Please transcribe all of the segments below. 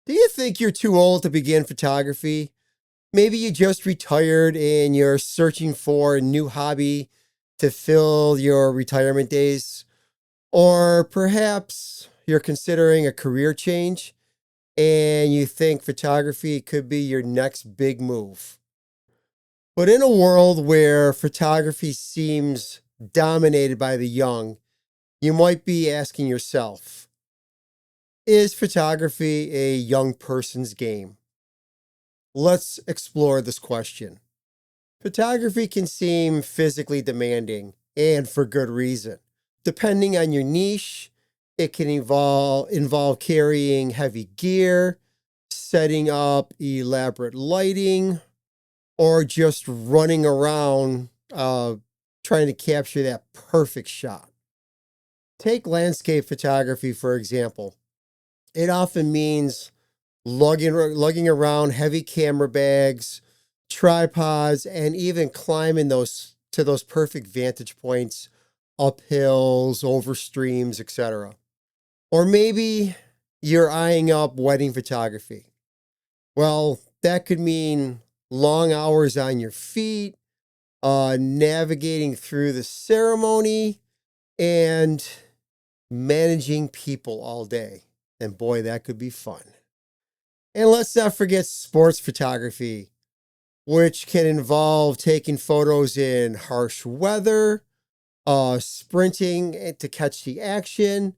Do you think you're too old to begin photography? Maybe you just retired and you're searching for a new hobby to fill your retirement days. Or perhaps you're considering a career change and you think photography could be your next big move. But in a world where photography seems dominated by the young, you might be asking yourself, is photography a young person's game? Let's explore this question. Photography can seem physically demanding, and for good reason. Depending on your niche, it can involve carrying heavy gear, setting up elaborate lighting, or just running around trying to capture that perfect shot. Take landscape photography, for example. It often means lugging around heavy camera bags, tripods, and even climbing those perfect vantage points up hills, over streams, etc. Or maybe you're eyeing up wedding photography. Well, that could mean long hours on your feet, navigating through the ceremony, and managing people all day. And boy, that could be fun. And let's not forget sports photography, which can involve taking photos in harsh weather, sprinting to catch the action,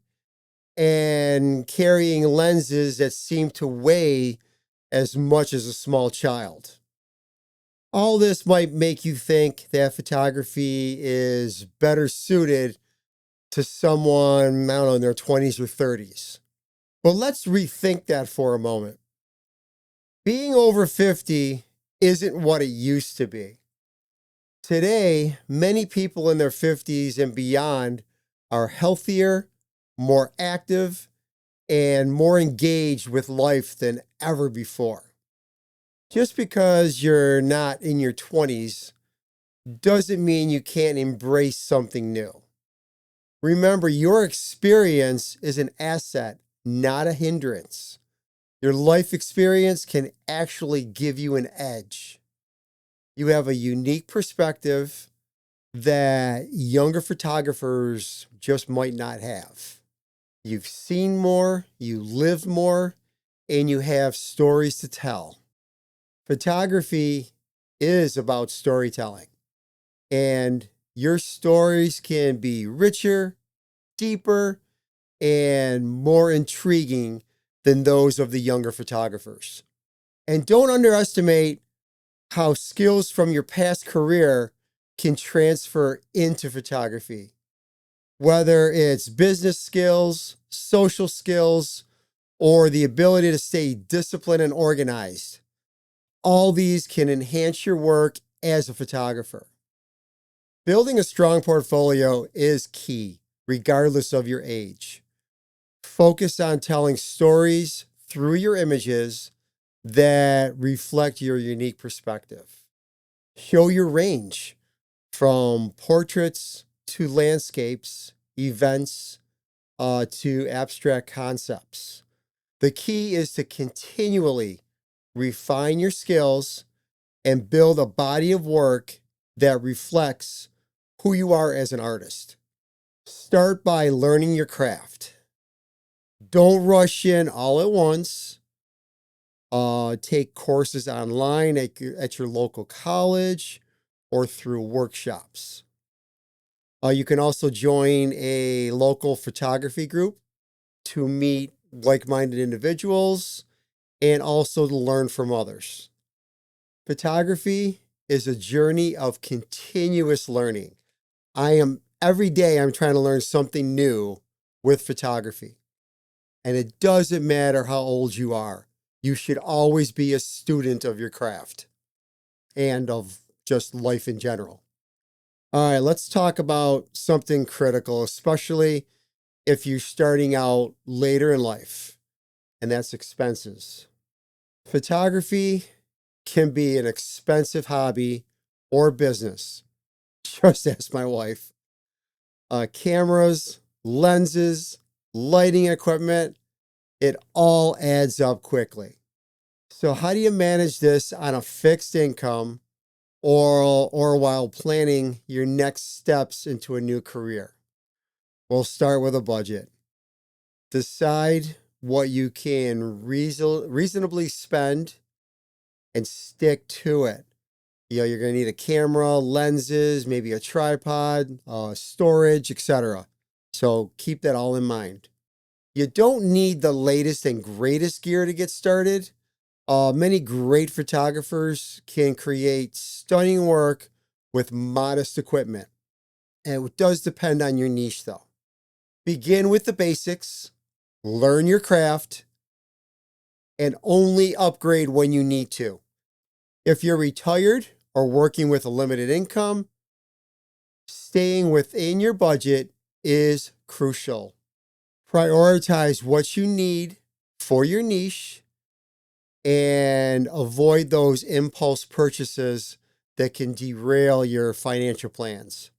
and carrying lenses that seem to weigh as much as a small child. All this might make you think that photography is better suited to someone, I don't know, in their 20s or 30s. But let's rethink that for a moment. Being over 50 isn't what it used to be. Today, many people in their 50s and beyond are healthier, more active, and more engaged with life than ever before. Just because you're not in your 20s doesn't mean you can't embrace something new. Remember, your experience is an asset, not a hindrance. Your life experience can actually give you an edge. You have a unique perspective that younger photographers just might not have. You've seen more, you lived more, and you have stories to tell. Photography is about storytelling, and your stories can be richer, deeper, and more intriguing than those of the younger photographers. And don't underestimate how skills from your past career can transfer into photography. Whether it's business skills, social skills, or the ability to stay disciplined and organized, all these can enhance your work as a photographer. Building a strong portfolio is key, regardless of your age. Focus on telling stories through your images that reflect your unique perspective. Show your range from portraits to landscapes, events, to abstract concepts. The key is to continually refine your skills and build a body of work that reflects who you are as an artist. Start by learning your craft. Don't rush in all at once. Take courses online at your local college or through workshops. You can also join a local photography group to meet like-minded individuals and also to learn from others. Photography is a journey of continuous learning. Every day I'm trying to learn something new with photography. And it doesn't matter how old you are. You should always be a student of your craft and of just life in general. All right, let's talk about something critical, especially if you're starting out later in life, and that's expenses. Photography can be an expensive hobby or business. Just ask my wife. Cameras, lenses, lighting equipment, It all adds up quickly. So how do you manage this on a fixed income or while planning your next steps into a new career? We'll start with a budget. Decide what you can reasonably spend and stick to it. You're going to need a camera, lenses, maybe a tripod, storage, etc. So keep that all in mind. You don't need the latest and greatest gear to get started. Many great photographers can create stunning work with modest equipment. And it does depend on your niche, though. Begin with the basics, learn your craft, and only upgrade when you need to. If you're retired or working with a limited income, staying within your budget is crucial. Prioritize what you need for your niche and avoid those impulse purchases that can derail your financial plans.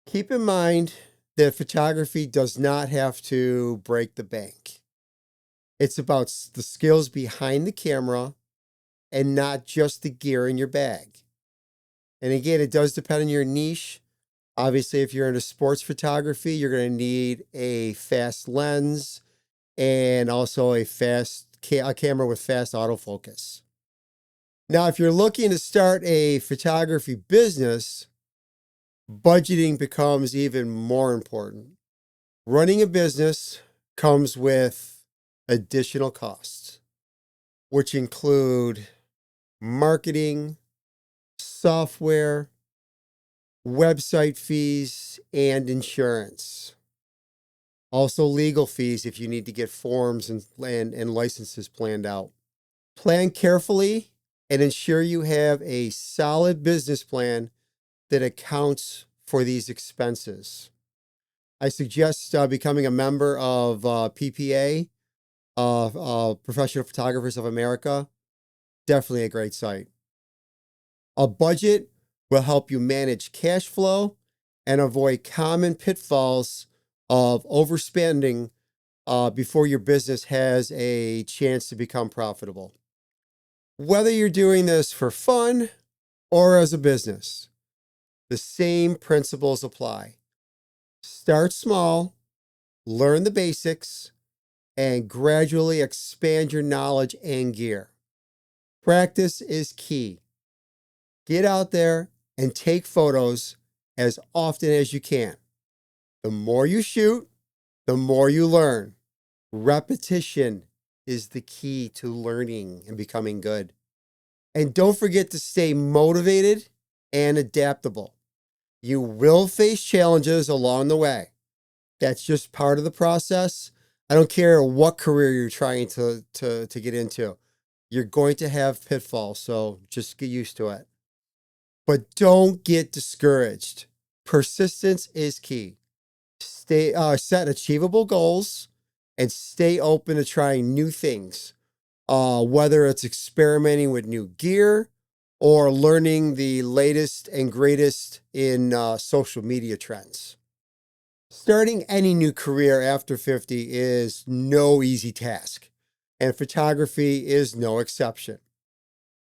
Keep in mind that photography does not have to break the bank. It's about the skills behind the camera and not just the gear in your bag. And again, it does depend on your niche. Obviously, if you're into sports photography, you're going to need a fast lens and also a camera with fast autofocus. Now, if you're looking to start a photography business, budgeting becomes even more important. Running a business comes with additional costs, which include marketing, software, website fees, and insurance. Also legal fees if you need to get forms and licenses planned out. Plan carefully and ensure you have a solid business plan that accounts for these expenses. I suggest becoming a member of PPA, Professional Photographers of America. Definitely a great site. A budget will help you manage cash flow and avoid common pitfalls of overspending before your business has a chance to become profitable. Whether you're doing this for fun or as a business, the same principles apply. Start small, learn the basics, and gradually expand your knowledge and gear. Practice is key. Get out there and take photos as often as you can. The more you shoot, the more you learn. Repetition is the key to learning and becoming good. And don't forget to stay motivated and adaptable. You will face challenges along the way. That's just part of the process. I don't care what career you're trying to get into. You're going to have pitfalls, so just get used to it. But don't get discouraged. Persistence is key. Set achievable goals and stay open to trying new things. Whether it's experimenting with new gear or learning the latest and greatest in social media trends. Starting any new career after 50 is no easy task, and photography is no exception.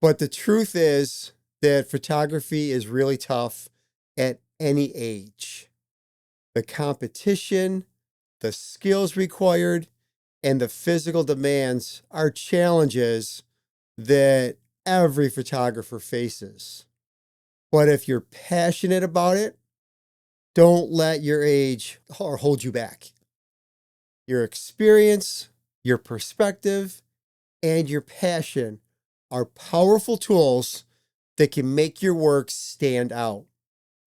But the truth is that photography is really tough at any age. The competition, the skills required, and the physical demands are challenges that every photographer faces. But if you're passionate about it, don't let your age hold you back. Your experience, your perspective, and your passion are powerful tools that can make your work stand out.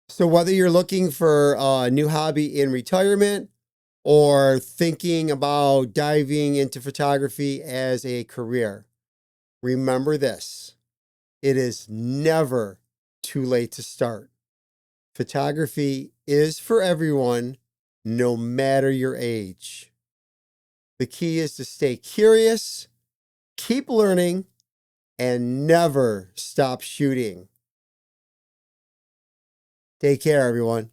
So whether you're looking for a new hobby in retirement or thinking about diving into photography as a career, remember this: it is never too late to start. Photography is for everyone, no matter your age. The key is to stay curious, keep learning, and never stop shooting. Take care, everyone.